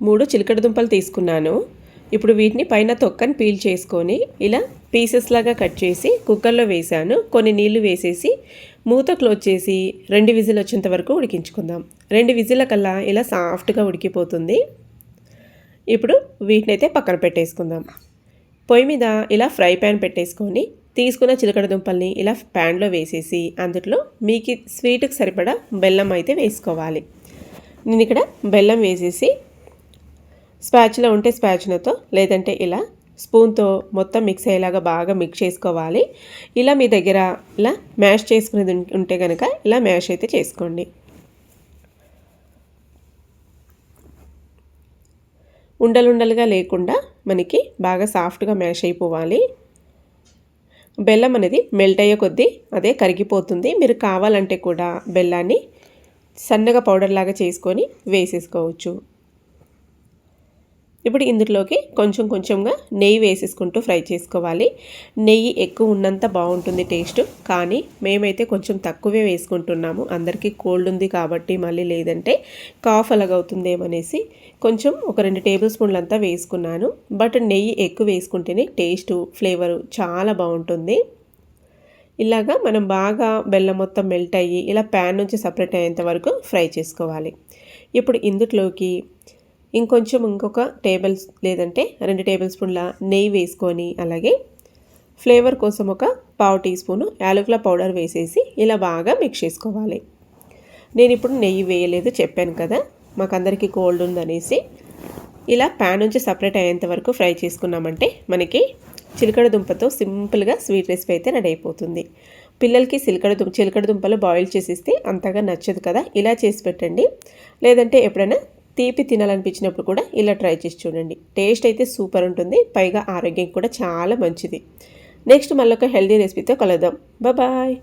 3 చిలకడ దుంపలు తీసుకున్నాను. ఇప్పుడు వీటిని పైన తొక్కని పీల్ చేసుకొని ఇలా పీసెస్ లాగా కట్ చేసి కుక్కర్లో వేసాను. కొన్ని నీళ్లు వేసేసి మూత క్లోజ్ చేసి 2 విజిల్ వచ్చేంత వరకు ఉడికించుకుందాం. 2 విజిల్ల కల్లా ఇలా సాఫ్ట్గా ఉడికిపోతుంది. ఇప్పుడు వీటినైతే పక్కన పెట్టేసుకుందాం. పొయ్యి మీద ఇలా ఫ్రై ప్యాన్ పెట్టేసుకొని తీసుకున్న చిలకడ దుంపల్ని ఇలా ప్యాన్లో వేసేసి అందులో మీకు స్వీట్కి సరిపడా బెల్లం అయితే వేసుకోవాలి. నేను ఇక్కడ బెల్లం వేసేసి స్పాచులా ఉంటే స్పాచులతో లేదంటే ఇలా స్పూన్తో మొత్తం మిక్స్ అయ్యేలాగా బాగా మిక్స్ చేసుకోవాలి. ఇలా మీ దగ్గర ఇలా మ్యాష్ చేసుకునేది ఉంటే కనుక ఇలా మ్యాష్ అయితే చేసుకోండి. ఉండలుండలుగా లేకుండా మనకి బాగా సాఫ్ట్గా మ్యాష్ అయిపోవాలి. బెల్లం అనేది మెల్ట్ అయ్యే కొద్దీ అదే కరిగిపోతుంది. మీరు కావాలంటే కూడా బెల్లాన్ని సన్నగా పౌడర్ లాగా చేసుకొని వేసేసుకోవచ్చు. ఇప్పుడు ఇందులోకి కొంచెం కొంచెంగా నెయ్యి వేసేసుకుంటూ ఫ్రై చేసుకోవాలి. నెయ్యి ఎక్కువ ఉన్నంత బాగుంటుంది టేస్ట్, కానీ మేమైతే కొంచెం తక్కువే వేసుకుంటున్నాము. అందరికీ కోల్డ్ ఉంది కాబట్టి మళ్ళీ లేదంటే కాఫ్ అలాగవుతుందేమనేసి కొంచెం ఒక 2 టేబుల్ స్పూన్లు అంతా వేసుకున్నాను. బట్ నెయ్యి ఎక్కువ వేసుకుంటేనే టేస్టు ఫ్లేవరు చాలా బాగుంటుంది. ఇలాగా మనం బాగా బెల్లం మొత్తం మెల్ట్ అయ్యి ఇలా ప్యాన్ నుంచి సపరేట్ అయ్యేంత వరకు ఫ్రై చేసుకోవాలి. ఇప్పుడు ఇందులోకి ఇంకొక లేదంటే 2 టేబుల్ స్పూన్ల నెయ్యి వేసుకొని అలాగే ఫ్లేవర్ కోసం ఒక 1/2 టీ స్పూను యాలకుల పౌడర్ వేసేసి ఇలా బాగా మిక్స్ చేసుకోవాలి. నేను ఇప్పుడు నెయ్యి వేయలేదు చెప్పాను కదా, మాకందరికీ కోల్డ్ ఉందనేసి. ఇలా ప్యాన్ నుంచి సపరేట్ అయ్యేంత వరకు ఫ్రై చేసుకున్నామంటే మనకి చిలకడ దుంపతో సింపుల్గా స్వీట్ రెసిపీ అయితే రెడీ అయిపోతుంది. పిల్లలకి చిలకడ దుంపలు బాయిల్ చేసిస్తే అంతగా నచ్చదు కదా, ఇలా చేసి పెట్టండి. లేదంటే ఎప్పుడైనా తీపి తినాలనిపించినప్పుడు కూడా ఇలా ట్రై చేసి చూడండి. టేస్ట్ అయితే సూపర్ ఉంటుంది, పైగా ఆరోగ్యం కూడా చాలా మంచిది. నెక్స్ట్ మళ్ళీ ఒక హెల్దీ రెసిపీతో కలుద్దాం. బాయ్.